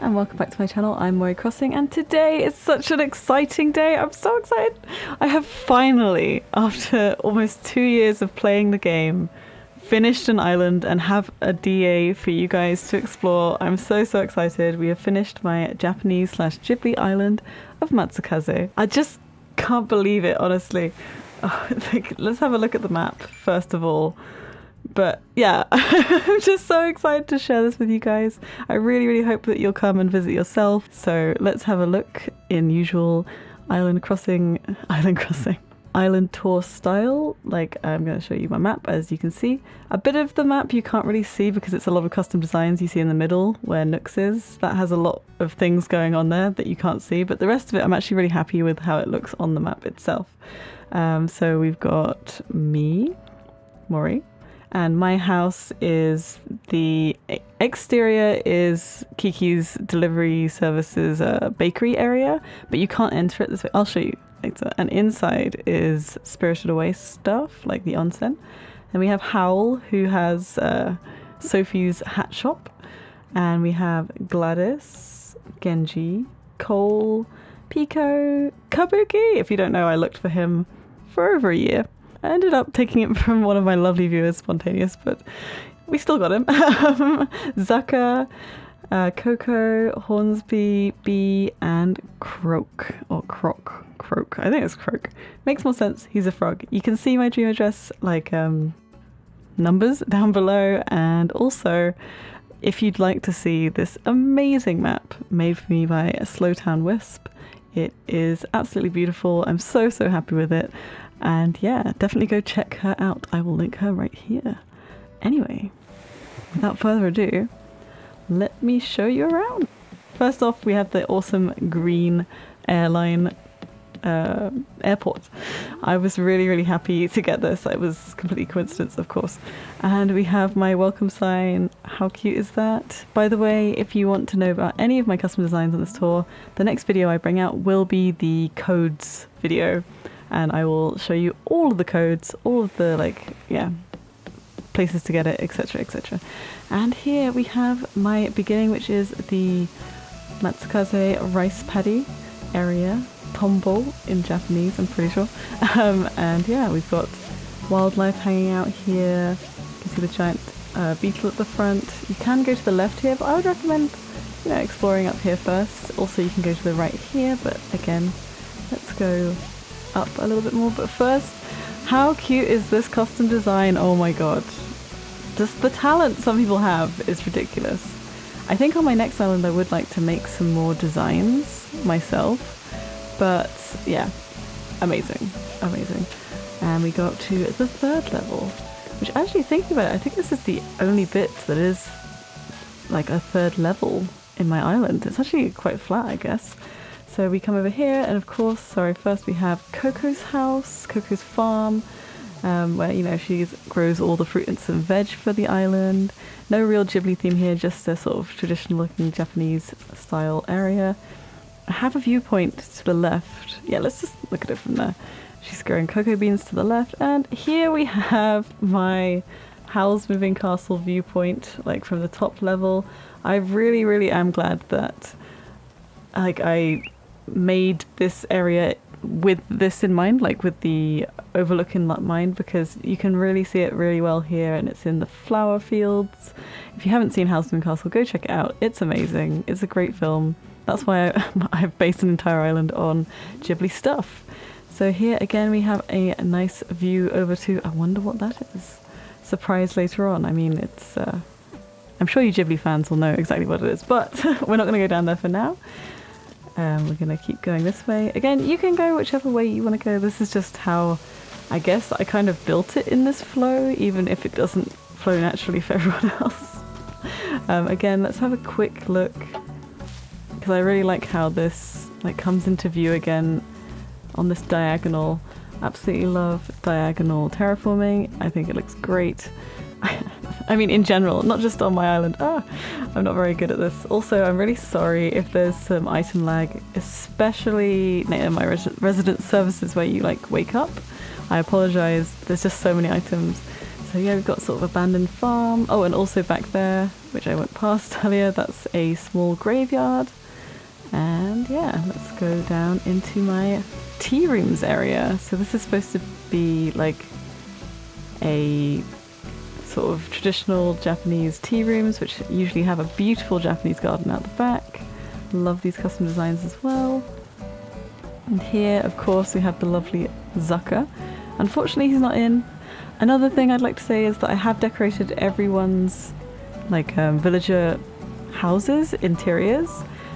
and welcome back to my channel. I'm Mori Crossing, and today is such an exciting day. I'm so excited. I have finally, after almost 2 years of playing the game, finished an island and have a DA for you guys to explore. I'm so excited. We have finished my Japanese/Ghibli island of Matsukaze. I just can't believe it, honestly. Oh, let's have a look at the map first of all. But yeah, I'm just so excited to share this with you guys. I really hope that you'll come and visit yourself. So let's have a look in usual island tour style. Like, I'm going to show you my map. As you can see, a bit of the map you can't really see because it's a lot of custom designs. You see in the middle where Nooks is, that has a lot of things going on there that you can't see, but the rest of it I'm actually really happy with how it looks on the map itself. So we've got me, Mori, and my house is, the exterior is Kiki's delivery services bakery area, but you can't enter it this way. I'll show you later. And inside is Spirited Away stuff, like the onsen. And we have Howl, who has Sophie's hat shop. And we have Gladys, Genji, Cole, Pico, Kabuki. If you don't know, I looked for him for over a year. I ended up taking it from one of my lovely viewers, Spontaneous, but we still got him. Zucker, Coco, Hornsby, Bee, and Croak, or Croak. I think it's Croak. Makes more sense. He's a frog. You can see my dream address, like numbers down below, and also if you'd like to see this amazing map made for me by Slowtown Wisp, it is absolutely beautiful. I'm so happy with it. And yeah, definitely go check her out. I will link her right here. Anyway, without further ado, let me show you around. First off, we have the awesome green airline airport. I was really happy to get this. It was completely coincidence, of course. And we have my welcome sign. How cute is that? By the way, if you want to know about any of my custom designs on this tour, the next video I bring out will be the codes video. And I will show you all of the codes, all of the, places to get it, etc. And here we have my beginning, which is the Matsukaze rice paddy area, tombo in Japanese, I'm pretty sure. And yeah, we've got wildlife hanging out here. You can see the giant beetle at the front. You can go to the left here, but I would recommend, exploring up here first. Also, you can go to the right here, but again, let's go up a little bit more. But first, how cute is this custom design? Oh my god, just the talent some people have is ridiculous. I think on my next island I would like to make some more designs myself, but yeah, amazing. And we go up to the third level, which, actually thinking about it, I think this is the only bit that is like a third level in my island. It's actually quite flat, I guess. So we come over here, and of course, first we have Coco's house, Coco's farm, where, she grows all the fruits and veg for the island. No real Ghibli theme here, just a sort of traditional looking Japanese style area. I have a viewpoint to the left. Yeah, let's just look at it from there. She's growing cocoa beans to the left, and here we have my Howl's Moving Castle viewpoint, like from the top level. I really am glad that I made this area with this in mind, like with the overlook in mind, because you can really see it really well here, and it's in the flower fields. If you haven't seen Howl's Moving Castle, go check it out. It's amazing. It's a great film. That's why I've based an entire island on Ghibli stuff. So here again we have a nice view over to, I wonder what that is. Surprise later on. I mean, it's I'm sure you Ghibli fans will know exactly what it is, but we're not going to go down there for now. We're going to keep going this way. Again, you can go whichever way you want to go. This is just how, I guess, I kind of built it in this flow, even if it doesn't flow naturally for everyone else. Again, let's have a quick look, because I really like how this comes into view again on this diagonal. Absolutely love diagonal terraforming. I think it looks great. I mean, in general, not just on my island. I'm not very good at this. Also, I'm really sorry if there's some item lag, especially in my resident services where you wake up. I apologize. There's just so many items. So So yeah, we've got sort of abandoned farm. Oh, and also back there, which I went past earlier, that's a small graveyard. And yeah, let's go down into my tea rooms area. So this is supposed to be like a sort of traditional Japanese tea rooms, which usually have a beautiful Japanese garden out the back. Love these custom designs as well. And here, of course, we have the lovely Zucker. Unfortunately, he's not in. Another thing I'd like to say is that I have decorated everyone's like villager houses, interiors.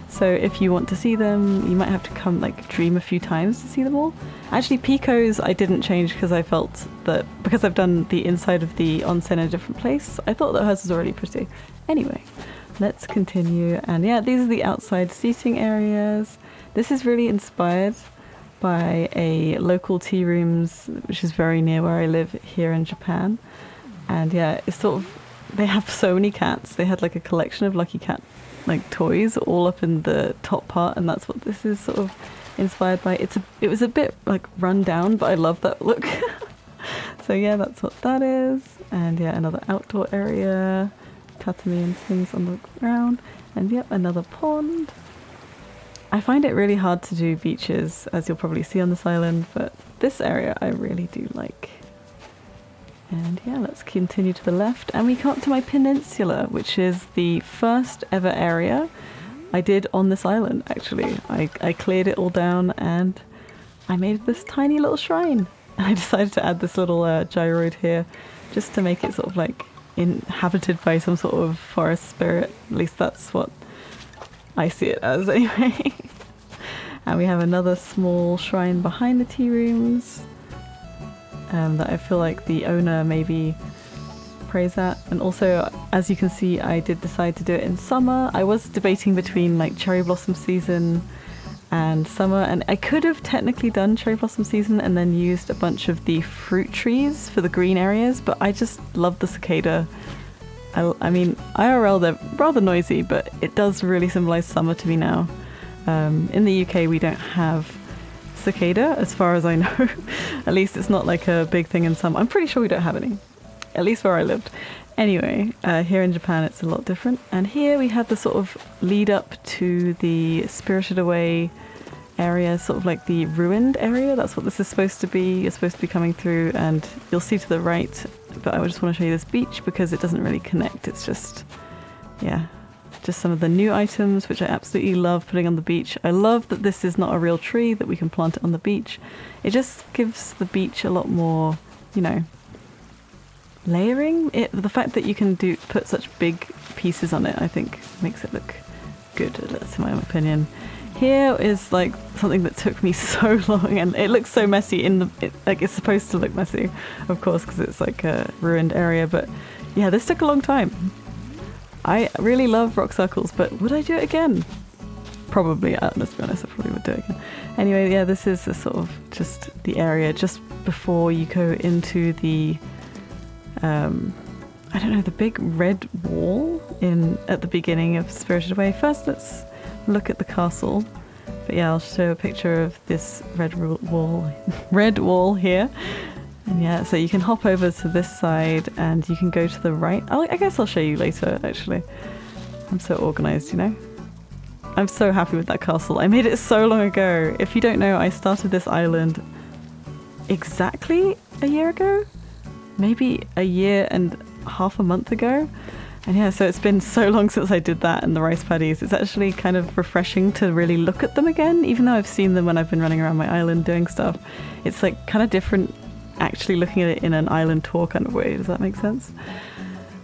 So if you want to see them, you might have to come like dream a few times to see them all. Actually, Pico's I didn't change because I felt that because I've done the inside of the onsen in a different place, I thought that hers was already pretty. Anyway, let's continue. And yeah, these are the outside seating areas. This is really inspired by a local tea rooms, which is very near where I live here in Japan. And yeah, it's sort of, they have so many cats. They had like a collection of Lucky Cat like toys all up in the top part, and that's what this is sort of inspired by. It was a bit like run down, but I love that look. So yeah, that's what that is. And yeah, another outdoor area, tatami and things on the ground, and yep, another pond. I find it really hard to do beaches, as you'll probably see on this island, but this area I really do like. And yeah, let's continue to the left, and we come up to my peninsula, which is the first ever area I did on this island, actually. I cleared it all down and I made this tiny little shrine. And I decided to add this little gyroid here, just to make it sort of like inhabited by some sort of forest spirit. At least that's what I see it as anyway. And we have another small shrine behind the tea rooms. That I feel like the owner maybe prays at. And also, as you can see, I did decide to do it in summer. I was debating between like cherry blossom season and summer, and I could have technically done cherry blossom season and then used a bunch of the fruit trees for the green areas, but I just love the cicada. I mean, IRL they're rather noisy, but it does really symbolize summer to me now. In the UK we don't have cicada, as far as I know. At least it's not like a big thing in summer. I'm pretty sure we don't have any, at least where I lived. Anyway, here in Japan it's a lot different. And here we have the sort of lead up to the Spirited Away area, sort of like the ruined area. That's what this is supposed to be. You're supposed to be coming through, and you'll see to the right, but I just want to show you this beach because it doesn't really connect. It's just, yeah, just some of the new items, which I absolutely love putting on the beach. I love that this is not a real tree, that we can plant it on the beach. It just gives the beach a lot more, you know, layering. The fact that you can put such big pieces on it, I think makes it look good. That's in my own opinion. Here is like something that took me so long, and it looks so messy like it's supposed to look messy, of course, because it's like a ruined area. But yeah, this took a long time. I really love rock circles, but would I do it again? Probably. Let's be honest, I probably would do it again. Anyway, yeah, this is a sort of just the area just before you go into the I don't know, the big red wall at the beginning of Spirited Away. First, let's look at the castle. But yeah, I'll show a picture of this red wall here. And yeah, so you can hop over to this side and you can go to the right. I guess I'll show you later, actually. I'm so organized, you know? I'm so happy with that castle. I made it so long ago. If you don't know, I started this island exactly a year ago? Maybe a year and half a month ago. And yeah, so it's been so long since I did that and the rice paddies. It's actually kind of refreshing to really look at them again, even though I've seen them when I've been running around my island doing stuff. It's like kind of different actually looking at it in an island tour kind of way. Does that make sense?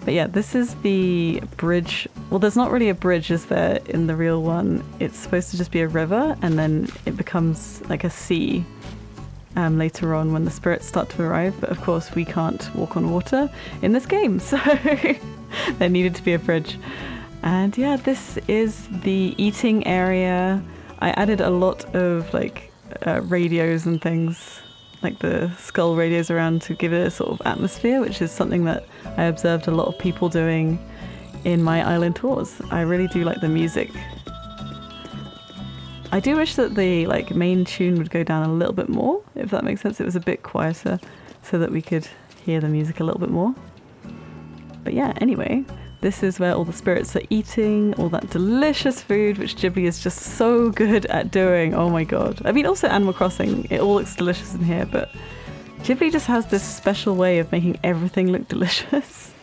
But yeah, this is the bridge. Well, there's not really a bridge, is there, in the real one? It's supposed to just be a river, and then it becomes like a sea later on when the spirits start to arrive. But of course, we can't walk on water in this game, so there needed to be a bridge. And yeah, this is the eating area. I added a lot of like radios and things, like the skull radios around to give it a sort of atmosphere, which is something that I observed a lot of people doing in my island tours. I really do like the music. I do wish that the like main tune would go down a little bit more, if that makes sense. It was a bit quieter so that we could hear the music a little bit more. But yeah, anyway, this is where all the spirits are eating all that delicious food, which Ghibli is just so good at doing. Oh my god. I mean, also Animal Crossing, it all looks delicious in here, but Ghibli just has this special way of making everything look delicious.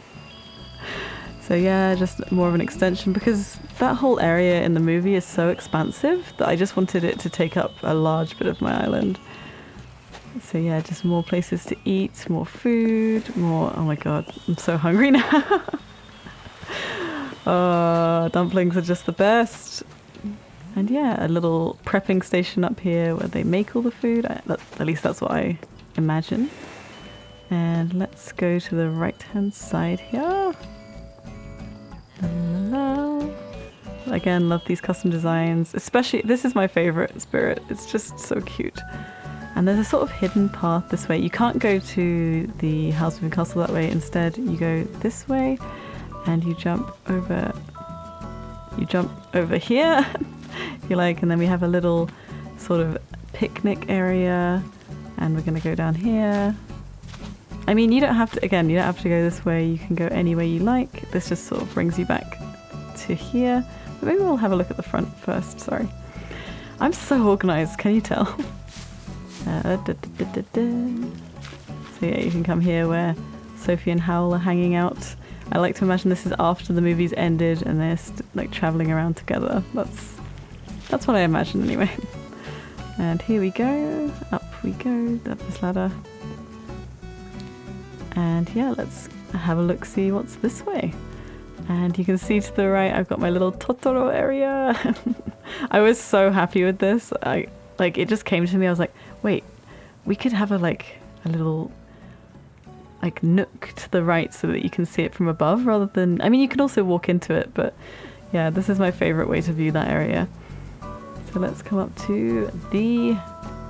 So yeah, just more of an extension, because that whole area in the movie is so expansive that I just wanted it to take up a large bit of my island. So yeah, just more places to eat, more food, more... Oh my god, I'm so hungry now. Oh, dumplings are just the best. And yeah, a little prepping station up here where they make all the food. At least that's what I imagine. And let's go to the right-hand side here. Hello. Again, love these custom designs. Especially, this is my favorite spirit. It's just so cute. And there's a sort of hidden path this way. You can't go to the House of Castle that way. Instead, you go this way and you jump over here, if you like, and then we have a little sort of picnic area, and we're gonna go down here. I mean, you don't have to, again, you don't have to go this way, you can go any way you like. This just sort of brings you back to here. But maybe we'll have a look at the front first, sorry. I'm so organized, can you tell? So yeah, you can come here where Sophie and Howl are hanging out. I like to imagine this is after the movie's ended and they're like traveling around together. That's what I imagine anyway. And here we go, up we go, up this ladder. And yeah, let's have a look, see what's this way. And you can see to the right, I've got my little Totoro area. I was so happy with this. It just came to me, I was like, wait, we could have a little like nook to the right so that you can see it from above rather than, I mean, you can also walk into it, but yeah, this is my favorite way to view that area. So let's come up to the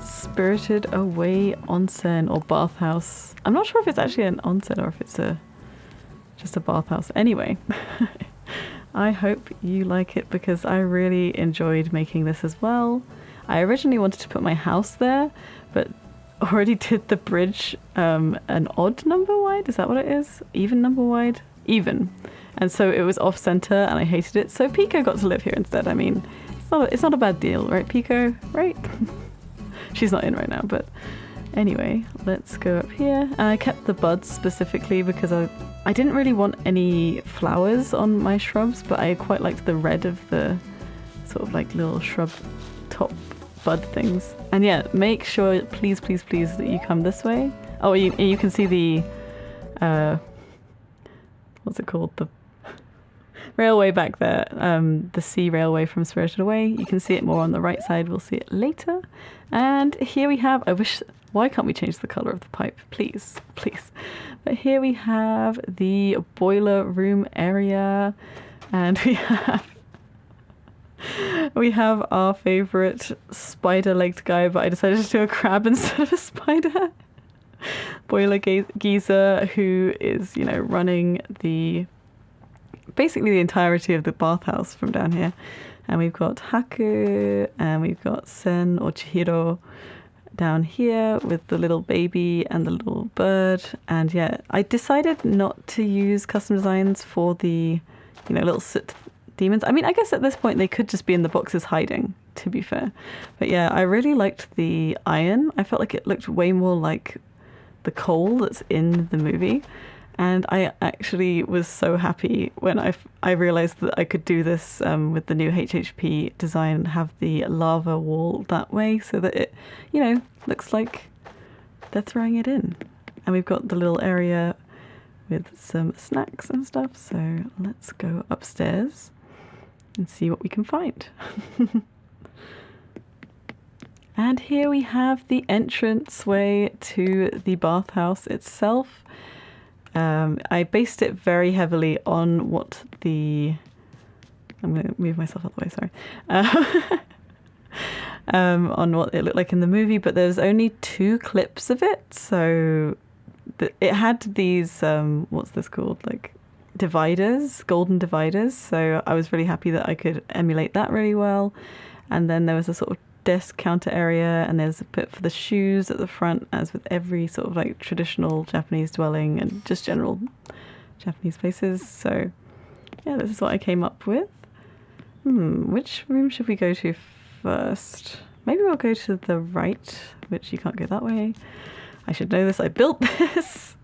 Spirited Away onsen or bathhouse. I'm not sure if it's actually an onsen or if it's just a bathhouse. Anyway, I hope you like it because I really enjoyed making this as well. I originally wanted to put my house there, but already did the bridge an odd number wide. Is that what it is? Even number wide? Even. And so it was off center and I hated it. So Pico got to live here instead. I mean, it's not a bad deal, right, Pico? Right? She's not in right now, but anyway, let's go up here. And I kept the buds specifically because I didn't really want any flowers on my shrubs, but I quite liked the red of the sort of like little shrub top bud things. And yeah, make sure, please, please, please, that you come this way. Oh, you can see the, what's it called? The railway back there, the sea railway from Spirited Away. You can see it more on the right side. We'll see it later. And here we have, why can't we change the color of the pipe? Please, please. But here we have the boiler room area, and we have our favorite spider-legged guy, but I decided to do a crab instead of a spider. Boiler geezer, who is, running basically the entirety of the bathhouse from down here. And we've got Haku, and we've got Sen or Chihiro down here with the little baby and the little bird. And yeah, I decided not to use custom designs for the, little soot demons. I mean, I guess at this point they could just be in the boxes hiding, to be fair. But yeah, I really liked the iron. I felt like it looked way more like the coal that's in the movie. And I actually was so happy when I realized that I could do this with the new HHP design and have the lava wall that way so that it, looks like they're throwing it in. And we've got the little area with some snacks and stuff. So let's go upstairs and see what we can find. And here we have the entranceway to the bathhouse itself. I based it very heavily on what I'm going to move myself out the way, sorry. On what it looked like in the movie, but there's only 2 clips of it. So it had these, what's this called? Like dividers, golden dividers. So I was really happy that I could emulate that really well. And then there was a sort of desk counter area, and there's a bit for the shoes at the front, as with every sort of like traditional Japanese dwelling and just general Japanese places. So yeah, this is what I came up with. Which room should we go to first? Maybe we'll go to the right, which you can't go that way. I should know this, I built this.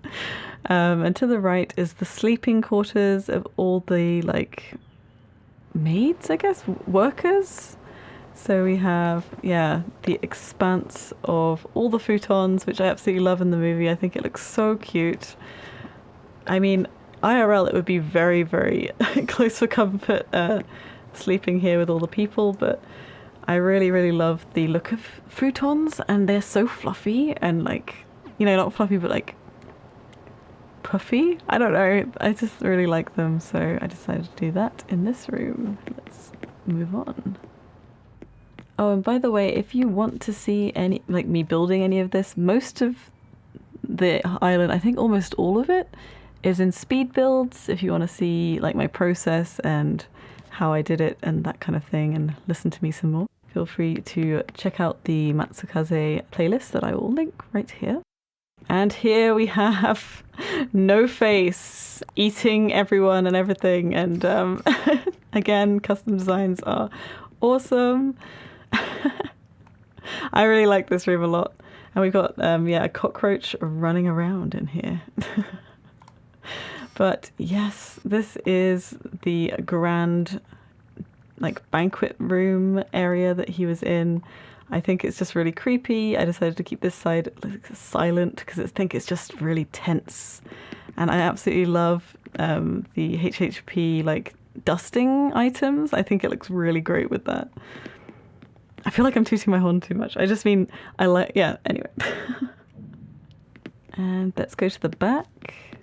And to the right is the sleeping quarters of all the like maids, I guess, workers. So we have, yeah, the expanse of all the futons, which I absolutely love in the movie. I think it looks so cute. I mean, IRL, it would be very, very close for comfort sleeping here with all the people, but I really, really love the look of futons, and they're so fluffy and like, you know, not fluffy, but like puffy. I don't know. I just really like them, so I decided to do that in this room. Let's move on. Oh, and by the way, if you want to see any, like me building any of this, most of the island, I think almost all of it, is in speed builds. If you want to see like my process and how I did it and that kind of thing, and listen to me some more, feel free to check out the Matsukaze playlist that I will link right here. And here we have No Face eating everyone and everything, and again, custom designs are awesome. I really like this room a lot, and we've got yeah, a cockroach running around in here. But yes, this is the grand like banquet room area that he was in. I think it's just really creepy. I decided to keep this side like silent because I think it's just really tense, and I absolutely love the HHP like dusting items. I think it looks really great with that. I feel like I'm tooting my horn too much. I just mean, I like, yeah, anyway. And let's go to the back.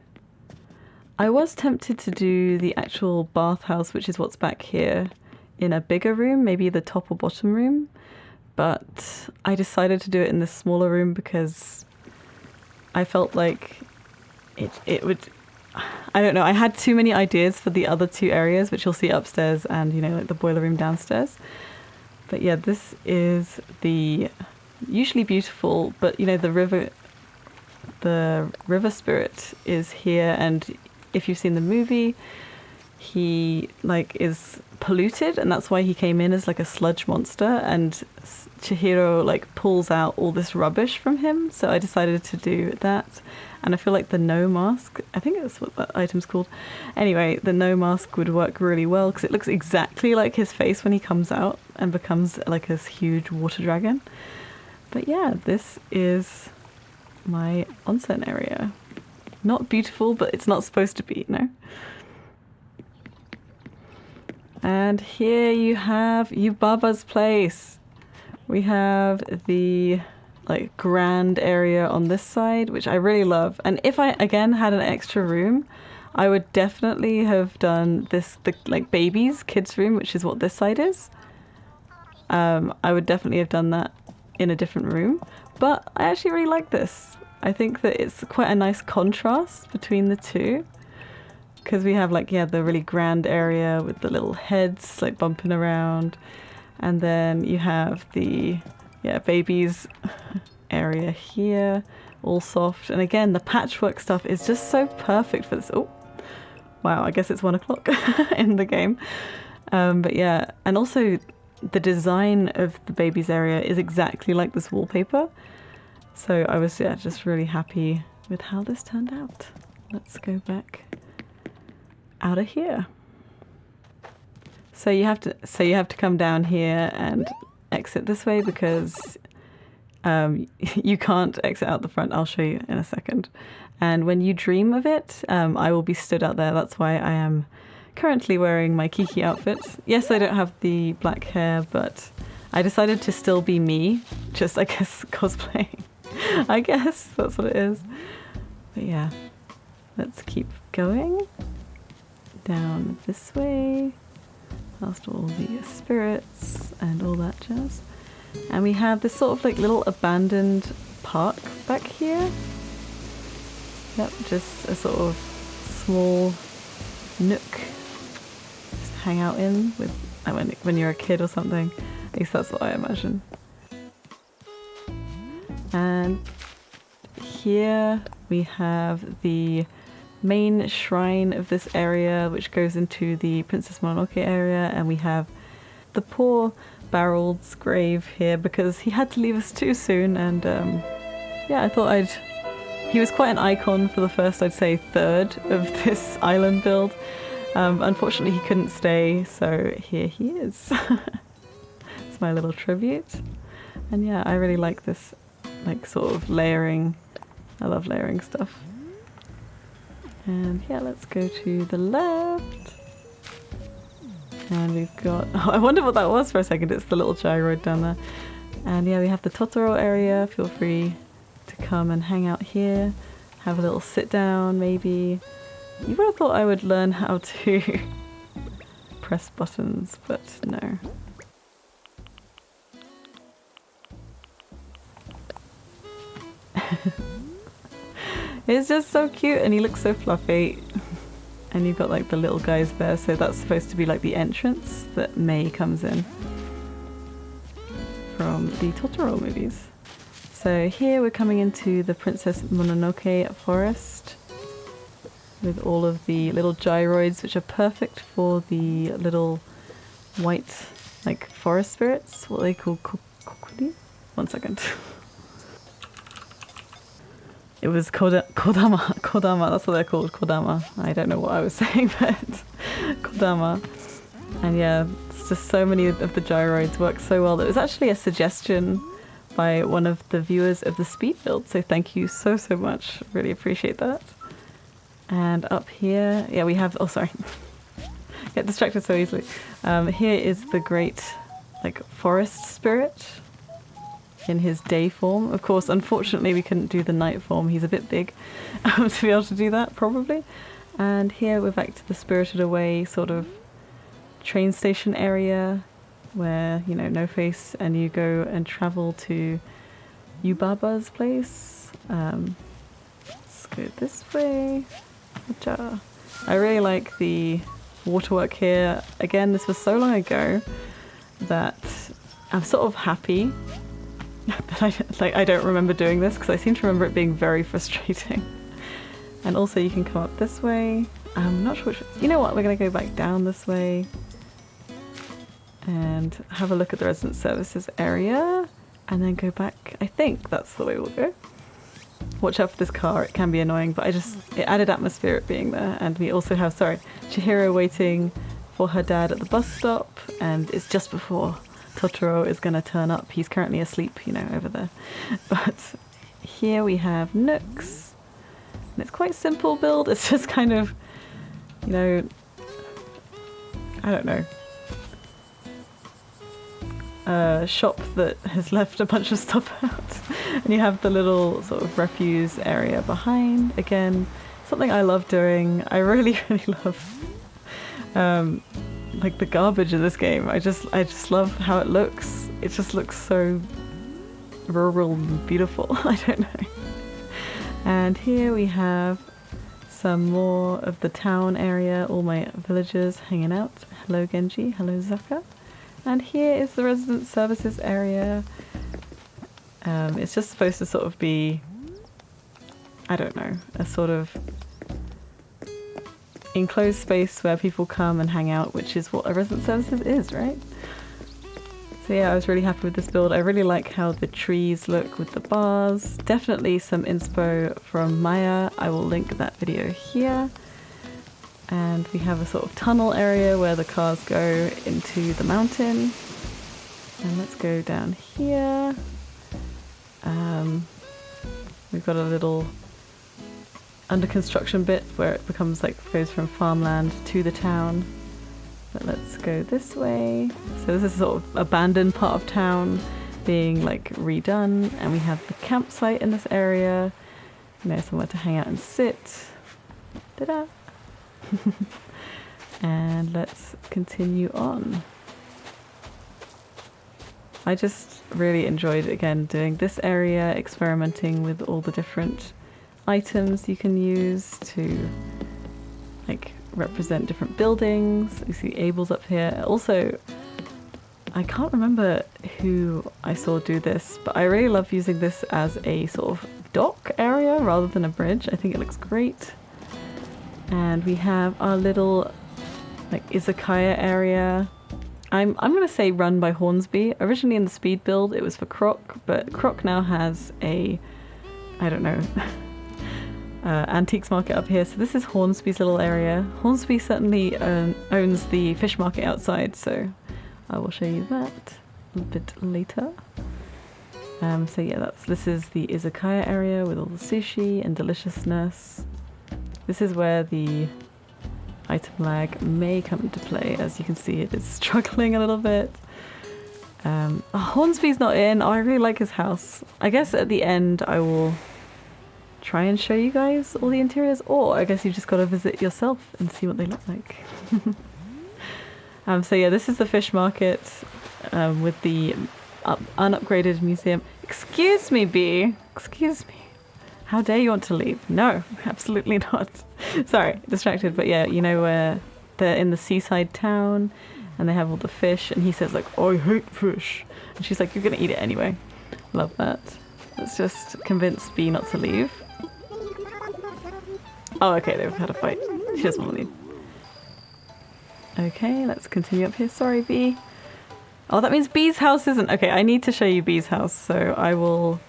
I was tempted to do the actual bathhouse, which is what's back here, in a bigger room, maybe the top or bottom room. But I decided to do it in this smaller room because I felt like it would, I don't know, I had too many ideas for the other two areas, which you'll see upstairs and, you know, like the boiler room downstairs. But yeah, this is the usually beautiful, but you know, the river spirit is here, and if you've seen the movie, he like is polluted, and that's why he came in as like a sludge monster, and Chihiro like pulls out all this rubbish from him. So I decided to do that, and I feel like the no mask, I think that's what that item's called. Anyway, the no mask would work really well because it looks exactly like his face when he comes out and becomes like this huge water dragon. But yeah, this is my onsen area. Not beautiful, but it's not supposed to be, no? And here you have Yubaba's place. We have the like grand area on this side, which I really love. And if I again had an extra room, I would definitely have done this, the like babies, kids room, which is what this side is. I would definitely have done that in a different room, but I actually really like this. I think that it's quite a nice contrast between the two, because we have like, yeah, the really grand area with the little heads like bumping around, and then you have the, yeah, babies area here, all soft. And again, the patchwork stuff is just so perfect for this. Oh, wow, I guess it's 1 o'clock in the game. But yeah, and also the design of the babies area is exactly like this wallpaper. So I was, yeah, just really happy with how this turned out. Let's go back out of here. So you have to come down here and exit this way because you can't exit out the front. I'll show you in a second. And when you dream of it, I will be stood out there. That's why I am currently wearing my Kiki outfit. Yes, I don't have the black hair, but I decided to still be me, just, I guess, cosplaying. I guess that's what it is. But yeah, let's keep going down this way, past all the spirits and all that jazz. And we have this sort of like little abandoned park back here. Yep, just a sort of small nook just hang out in with when you're a kid or something. At least that's what I imagine. And here we have the main shrine of this area, which goes into the Princess Mononoke area, and we have the poor Barrel's grave here because he had to leave us too soon, and yeah, I thought he was quite an icon for the first, I'd say, third of this island build. Unfortunately, he couldn't stay, so here he is. It's my little tribute. And yeah, I really like this, like, sort of layering. I love layering stuff. And yeah, let's go to the left. And we've got, oh, I wonder what that was for a second. It's the little gyroid down there. And yeah, we have the Totoro area. Feel free to come and hang out here. Have a little sit down, maybe. You would have thought I would learn how to press buttons, but no. It's just so cute, and he looks so fluffy. And you've got like the little guys there, so that's supposed to be like the entrance that Mei comes in from the Totoro movies. So here we're coming into the Princess Mononoke forest with all of the little gyroids, which are perfect for the little white, like, forest spirits. What are they called? Kokuri? 1 second. It was Kodama, that's what they're called, Kodama. I don't know what I was saying, but Kodama. And yeah, it's just so many of the gyroids work so well. It was actually a suggestion by one of the viewers of the speed build, so thank you so much. Really appreciate that. And up here, yeah, we have, oh sorry, get distracted so easily. Here is the great, like, forest spirit in his day form. Of course, unfortunately we couldn't do the night form. He's a bit big to be able to do that, probably. And here we're back to the Spirited Away sort of train station area where, you know, No Face and you go and travel to Yubaba's place. Let's go this way. I really like the waterwork here. Again, this was so long ago that I'm sort of happy that I don't remember doing this, because I seem to remember it being very frustrating. And also you can come up this way. I'm not sure which, you know what, we're going to go back down this way and have a look at the resident services area and then go back. I think that's the way we'll go. Watch out for this car, it can be annoying, but it added atmosphere it being there. And we also have, Chihiro waiting for her dad at the bus stop, and it's just before Totoro is going to turn up. He's currently asleep, you know, over there. But here we have Nooks. And it's quite simple build. It's just kind of, you know, I don't know, a shop that has left a bunch of stuff out. And you have the little sort of refuse area behind. Again, something I love doing. I really love like the garbage in this game. I just love how it looks. It just looks so rural and beautiful. I don't know. And here we have some more of the town area, all my villagers hanging out. Hello Genji, hello Zucker. And here is the resident services area. It's just supposed to sort of be, I don't know, a sort of enclosed space where people come and hang out, which is what a resident services is, right? So yeah, I was really happy with this build. I really like how the trees look with the bars. Definitely some inspo from Maya. I will link that video here. And we have a sort of tunnel area where the cars go into the mountain. And let's go down here. We've got a little under construction bit where it becomes like, goes from farmland to the town. But let's go this way. So this is sort of abandoned part of town being like redone, and we have the campsite in this area, you know, somewhere to hang out and sit. Ta-da! And let's continue on. I just really enjoyed, again, doing this area, experimenting with all the different items you can use to like represent different buildings. You see Abel's up here. Also, I can't remember who I saw do this, but I really love using this as a sort of dock area rather than a bridge. I think it looks great. And we have our little like izakaya area. I'm gonna say run by Hornsby. Originally in the speed build it was for Croc, but Croc now has a, I don't know, antiques market up here. So this is Hornsby's little area. Hornsby certainly owns the fish market outside, so I will show you that a bit later. So yeah, this is the izakaya area with all the sushi and deliciousness. This is where the item lag may come into play. As you can see, it is struggling a little bit. Hornsby's not in. Oh, I really like his house. I guess at the end I will try and show you guys all the interiors, or I guess you just got to visit yourself and see what they look like. So yeah, this is the fish market with the unupgraded museum. Excuse me, Bee. Excuse me. How dare you want to leave? No, absolutely not. Sorry, distracted. But yeah, you know where they're in the seaside town and they have all the fish, and he says like, I hate fish. And she's like, you're gonna eat it anyway. Love that. Let's just convince Bee not to leave. Oh, okay, they've had a fight. She doesn't want to leave. Okay, let's continue up here. Sorry, Bee. Oh, that means Bee's house isn't... Okay, I need to show you Bee's house, so I will...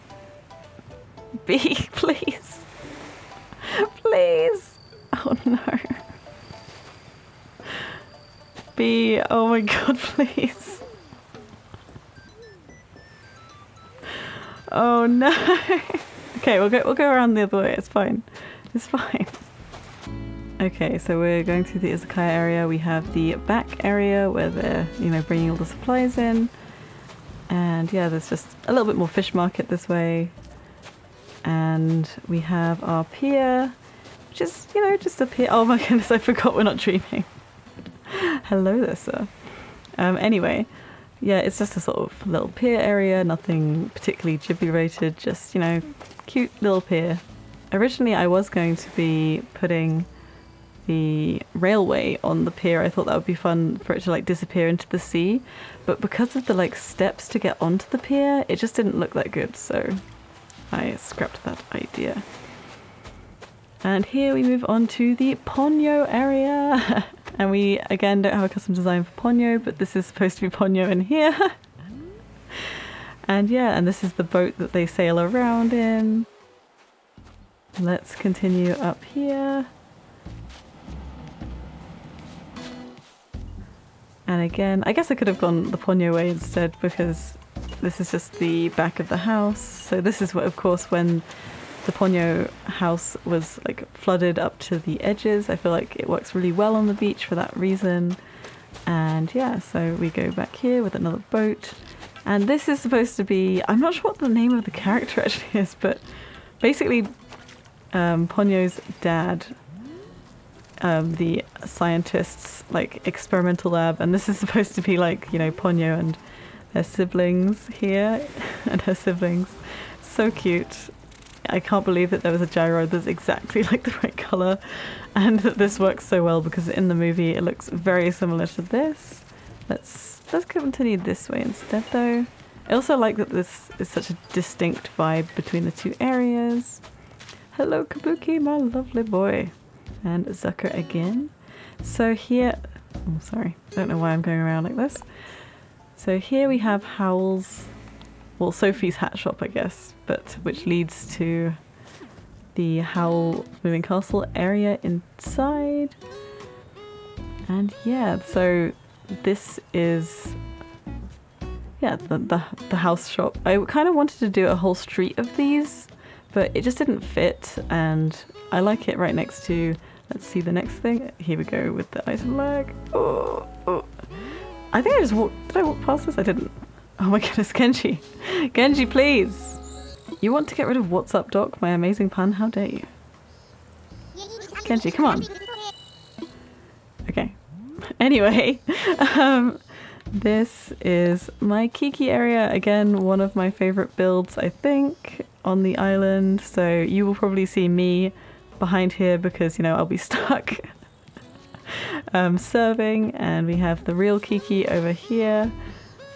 Bee, please. Please. Oh, no. Bee, oh my god, please. Oh, no. Okay, we'll go around the other way. It's fine. It's fine. Okay, so we're going through the izakaya area. We have the back area where they're, you know, bringing all the supplies in. And yeah, there's just a little bit more fish market this way. And we have our pier, which is, you know, just a pier. Oh my goodness, I forgot we're not dreaming. Hello there, sir. Anyway, yeah, it's just a sort of little pier area, nothing particularly Ghibli rated, just, you know, cute little pier. Originally I was going to be putting the railway on the pier. I thought that would be fun for it to like disappear into the sea, but because of the like steps to get onto the pier, it just didn't look that good, so I scrapped that idea. And here we move on to the Ponyo area. And we again don't have a custom design for Ponyo, but this is supposed to be Ponyo in here. And yeah, and this is the boat that they sail around in. Let's continue up here. And again, I guess I could have gone the Ponyo way instead, because this is just the back of the house. So this is what, of course, when the Ponyo house was like flooded up to the edges. I feel like it works really well on the beach for that reason. And yeah, so we go back here with another boat. And this is supposed to be, I'm not sure what the name of the character actually is, but basically Ponyo's dad, the scientist's like experimental lab, and this is supposed to be like, you know, Ponyo and their siblings here and her siblings. So cute. I can't believe that there was a gyro that's exactly like the right color, and that this works so well, because in the movie it looks very similar to this. Let's continue this way instead though. I also like that this is such a distinct vibe between the two areas. Hello Kabuki, my lovely boy. And Zucker again. So here, oh sorry, I don't know why I'm going around like this. So here we have Howl's, well, Sophie's hat shop, I guess, but which leads to the Howl Moving Castle area inside. And yeah, so this is, yeah, the house shop. I kind of wanted to do a whole street of these, but it just didn't fit, and I like it right next to, let's see the next thing. Here we go with the item lag. Oh. I think I just walked, did I walk past this? I didn't. Oh my goodness, Genji. Genji, please. You want to get rid of What's Up Doc, my amazing pun? How dare you? Genji, come on. Okay. Anyway, this is my Kiki area. Again, one of my favorite builds, I think, on the island. So you will probably see me behind here because, you know, I'll be stuck serving. And we have the real Kiki over here.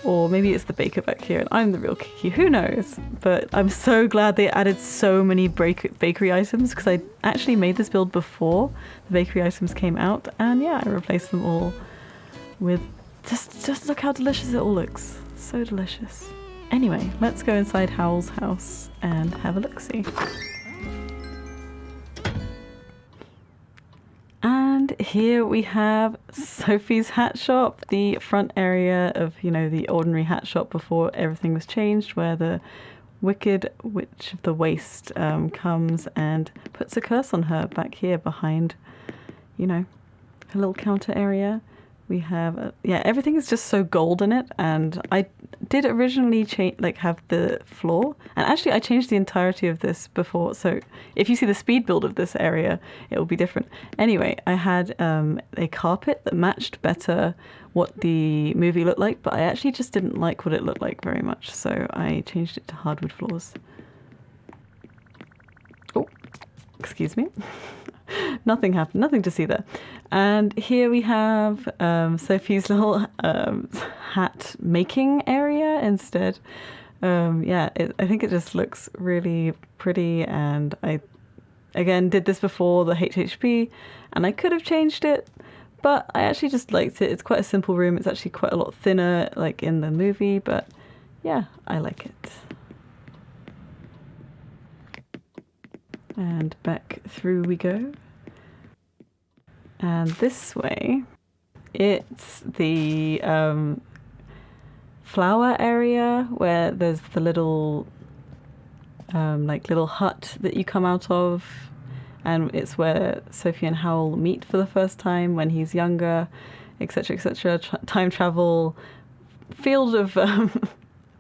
Or maybe it's the baker back here and I'm the real Kiki, who knows? But I'm so glad they added so many bakery items, because I actually made this build before the bakery items came out, and yeah, I replaced them all with just look how delicious it all looks. So delicious. Anyway, let's go inside Howl's house and have a look-see. And here we have Sophie's hat shop, the front area of, you know, the ordinary hat shop before everything was changed, where the Wicked Witch of the Waste comes and puts a curse on her back here behind, you know, her little counter area. We have, yeah, everything is just so gold in it, and I did originally have the floor, and actually I changed the entirety of this before, so if you see the speed build of this area, it will be different. Anyway, I had a carpet that matched better what the movie looked like, but I actually just didn't like what it looked like very much, so I changed it to hardwood floors. Oh, excuse me. Nothing happened, nothing to see there. And here we have Sophie's little hat making area instead. Yeah, I think it just looks really pretty, and I, again, did this before the HHP, and I could have changed it, but I actually just liked it. It's quite a simple room. It's actually quite a lot thinner, like in the movie, but yeah, I like it. And back through we go. And this way, it's the flower area where there's the little, little hut that you come out of. And it's where Sophie and Howl meet for the first time when he's younger, etc., etc. Time travel, field of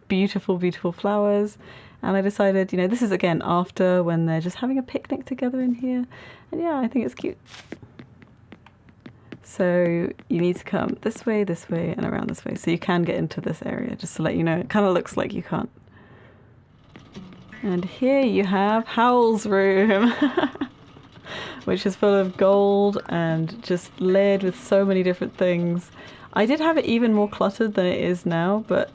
beautiful, beautiful flowers. And I decided, you know, this is again after when they're just having a picnic together in here. And yeah, I think it's cute. So you need to come this way, and around this way. So you can get into this area, just to let you know. It kind of looks like you can't. And here you have Howl's room, which is full of gold and just layered with so many different things. I did have it even more cluttered than it is now, but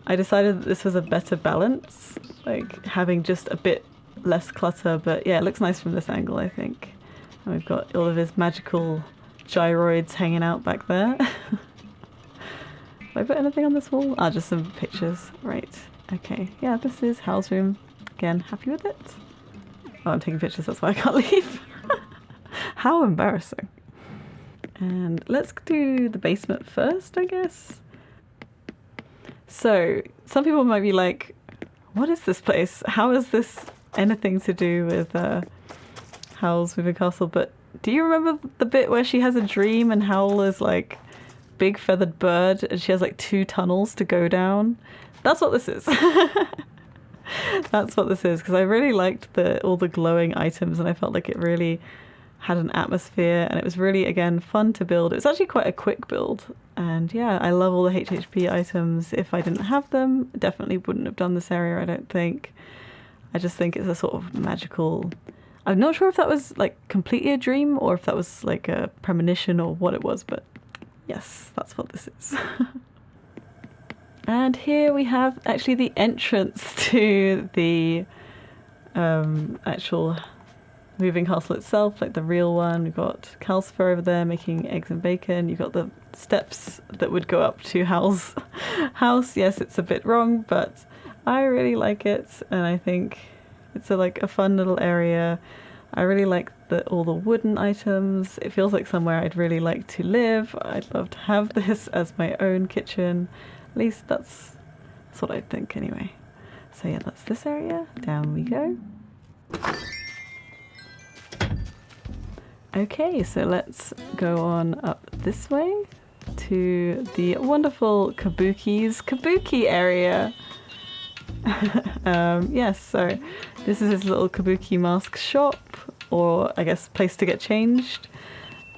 I decided that this was a better balance, like having just a bit less clutter, but yeah, it looks nice from this angle, I think. And we've got all of his magical gyroids hanging out back there. Did I put anything on this wall? Ah, just some pictures. Right. Okay. Yeah, this is Howl's room. Again, happy with it. Oh, I'm taking pictures, that's why I can't leave. How embarrassing. And let's do the basement first, I guess. So, some people might be like, what is this place? How is this anything to do with Howl's Moving Castle? But do you remember the bit where she has a dream and Howl is like big feathered bird and she has like 2 tunnels to go down? That's what this is. That's what this is, because I really liked all the glowing items, and I felt like it really had an atmosphere, and it was really, again, fun to build. It was actually quite a quick build, and yeah, I love all the HHP items. If I didn't have them, I definitely wouldn't have done this area, I don't think. I just think it's a sort of magical... I'm not sure if that was like completely a dream or if that was like a premonition or what it was, but yes, that's what this is. And here we have actually the entrance to the actual moving castle itself, like the real one. We've got Calcifer over there making eggs and bacon. You've got the steps that would go up to Howl's house. Yes, it's a bit wrong, but I really like it, and I think it's a fun little area. I really like all the wooden items. It feels like somewhere I'd really like to live. I'd love to have this as my own kitchen. At least that's what I think anyway. So yeah, that's this area. Down we go. Okay, so let's go on up this way to the wonderful Kabuki area. Yes, so this is his little Kabuki mask shop, or I guess place to get changed.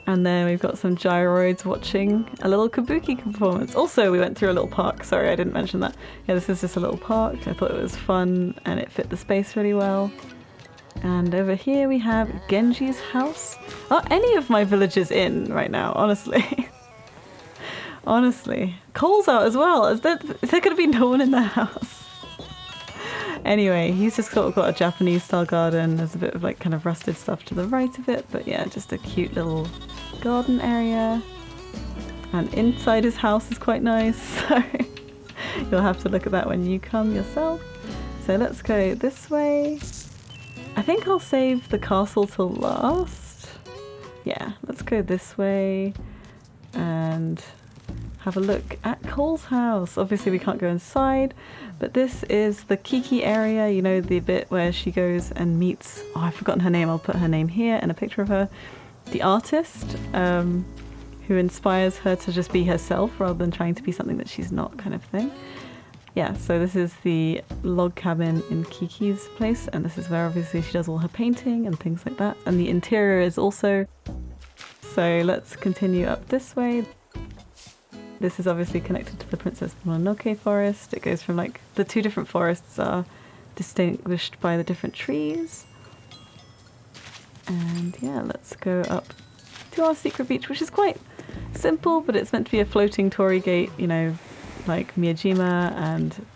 And then we've got some gyroids watching a little Kabuki performance. Also, we went through a little park. Sorry, I didn't mention that. Yeah, this is just a little park. I thought it was fun and it fit the space really well. And over here we have Genji's house. Are any of my villagers in right now, honestly? Honestly. Cole's out as well. Is there going to be no one in the house? Anyway, he's just sort of got a Japanese style garden. There's a bit of like kind of rusted stuff to the right of it. But yeah, just a cute little garden area. And inside his house is quite nice. So you'll have to look at that when you come yourself. So let's go this way. I think I'll save the castle till last. Yeah, let's go this way and have a look at Cole's house. Obviously we can't go inside, but this is the Kiki area, you know, the bit where she goes and meets, oh, I've forgotten her name, I'll put her name here and a picture of her, the artist who inspires her to just be herself rather than trying to be something that she's not, kind of thing. Yeah, so this is the log cabin in Kiki's place, and this is where obviously she does all her painting and things like that, and the interior is also. So let's continue up this way. This is obviously connected to the Princess Mononoke forest. It goes from like, the two different forests are distinguished by the different trees. And yeah, let's go up to our secret beach, which is quite simple, but it's meant to be a floating Tori gate, you know, like Miyajima and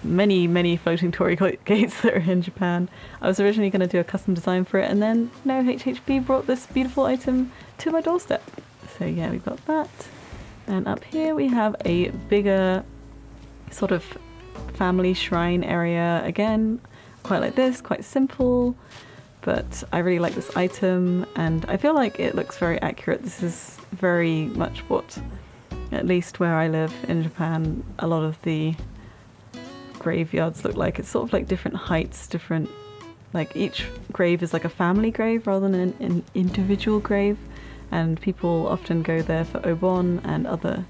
many floating Tori gates that are in Japan. I was originally going to do a custom design for it, and then no, HHB brought this beautiful item to my doorstep. So yeah, we've got that. And up here we have a bigger sort of family shrine area. Again, quite like this, quite simple, but I really like this item and I feel like it looks very accurate. This is very much what, at least where I live in Japan, a lot of the graveyards look like. It's sort of like different heights, different, like each grave is like a family grave rather than an individual grave, and people often go there for Obon and other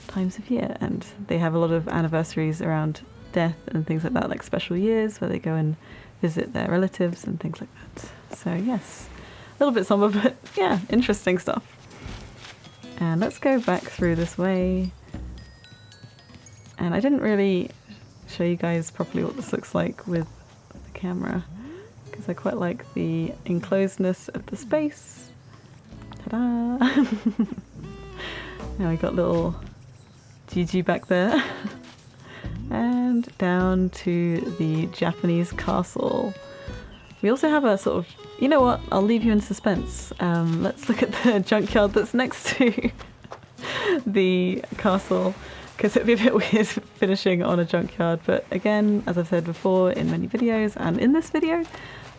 times of year, and they have a lot of anniversaries around death and things like that, like special years where they go and visit their relatives and things like that. So yes, a little bit somber, but yeah, interesting stuff. And let's go back through this way. And I didn't really show you guys properly what this looks like with the camera, because I quite like the enclosedness of the space. Ta-da! Now we got little Gigi back there. And down to the Japanese castle. We also have a sort of, you know what, I'll leave you in suspense. Let's look at the junkyard that's next to the castle, because it'd be a bit weird finishing on a junkyard. But again, as I've said before in many videos and in this video,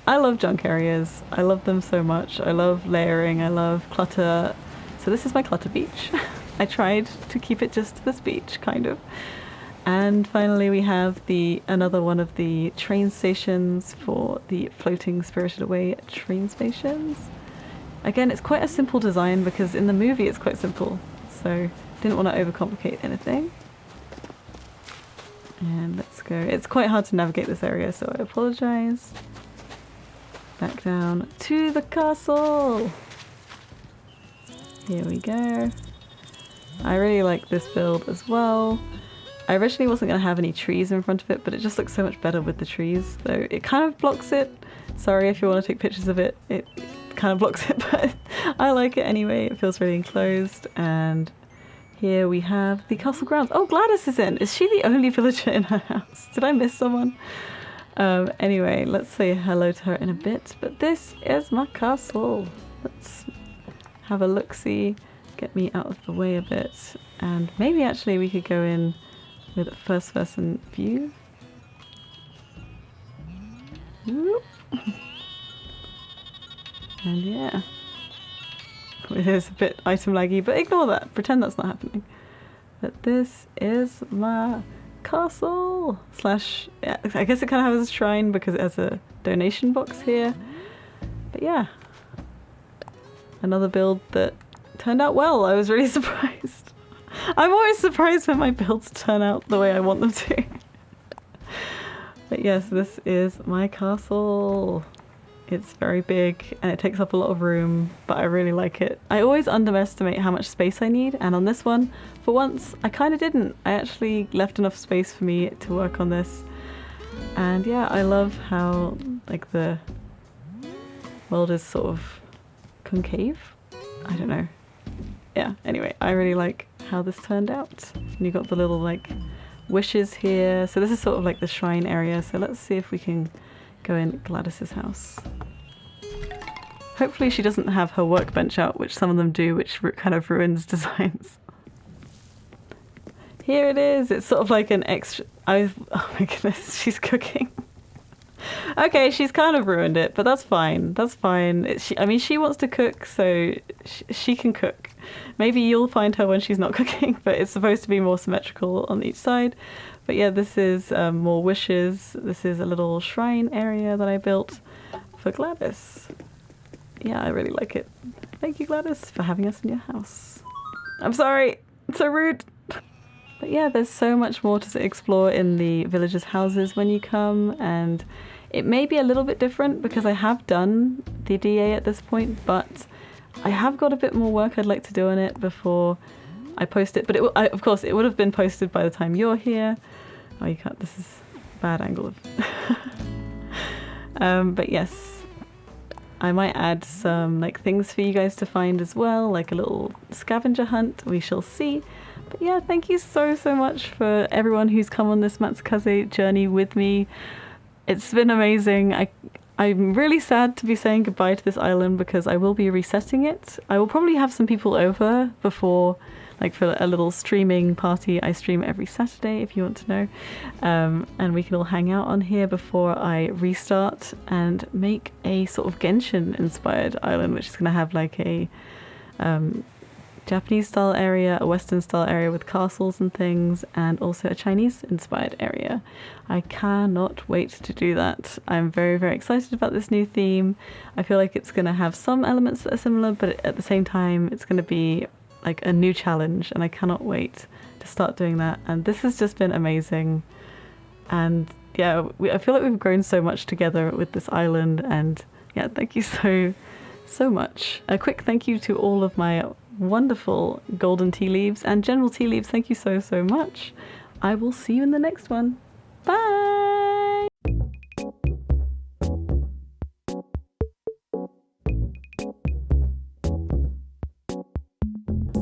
I love junk areas. I love them so much. I love layering, I love clutter. So this is my clutter beach. I tried to keep it just this beach, kind of. And finally we have another one of the train stations for the floating Spirited Away train stations. Again, it's quite a simple design because in the movie it's quite simple, so didn't want to overcomplicate anything. And let's go. It's quite hard to navigate this area, so I apologise. Back down to the castle. Here we go. I really like this build as well. I originally wasn't going to have any trees in front of it, but it just looks so much better with the trees, though it kind of blocks it. Sorry if you want to take pictures of it, it kind of blocks it, but I like it anyway. It feels really enclosed. And here we have the castle grounds. Oh, Gladys is in! Is she the only villager in her house? Did I miss someone? Anyway, let's say hello to her in a bit, but this is my castle. Let's have a look-see, get me out of the way a bit, and maybe actually we could go in with a first-person view. Whoop. And yeah, it is a bit item laggy, but ignore that, pretend that's not happening. But this is my castle slash, yeah, I guess it kind of has a shrine because it has a donation box here. But yeah, another build that turned out well. I was really surprised. I'm always surprised when my builds turn out the way I want them to. But yes, this is my castle. It's very big and it takes up a lot of room, but I really like it. I always underestimate how much space I need, and on this one, for once, I kind of didn't. I actually left enough space for me to work on this. And yeah, I love how like the world is sort of concave. I don't know. Yeah, anyway, I really like how this turned out. And you got the little like wishes here. So this is sort of like the shrine area. So let's see if we can go in Gladys's house. Hopefully she doesn't have her workbench out, which some of them do, which kind of ruins designs. Here it is. It's sort of like an extra... oh my goodness, she's cooking. Okay, she's kind of ruined it, but that's fine. That's fine. I mean, she wants to cook, so she can cook. Maybe you'll find her when she's not cooking, but it's supposed to be more symmetrical on each side. But yeah, this is more wishes. This is a little shrine area that I built for Gladys. Yeah, I really like it. Thank you, Gladys, for having us in your house. I'm sorry, it's so rude. But yeah, there's so much more to explore in the villagers' houses when you come, and it may be a little bit different because I have done the DA at this point, but I have got a bit more work I'd like to do on it before I post it. But of course, it would have been posted by the time you're here. Oh, you can't, this is a bad angle of... but yes, I might add some like things for you guys to find as well, like a little scavenger hunt, we shall see. But yeah, thank you so much for everyone who's come on this Matsukaze journey with me. It's been amazing. I'm really sad to be saying goodbye to this island because I will be resetting it. I will probably have some people over before, like for a little streaming party. I stream every Saturday if you want to know. And we can all hang out on here before I restart and make a sort of Genshin inspired island, which is going to have like a Japanese style area, a Western style area with castles and things, and also a Chinese inspired area. I cannot wait to do that. I'm very excited about this new theme. I feel like it's going to have some elements that are similar, but at the same time it's going to be like a new challenge, and I cannot wait to start doing that. And this has just been amazing, and yeah, I feel like we've grown so much together with this island, and yeah, thank you so much. A quick thank you to all of my wonderful golden tea leaves and general tea leaves. Thank you so much. I will see you in the next one. Bye.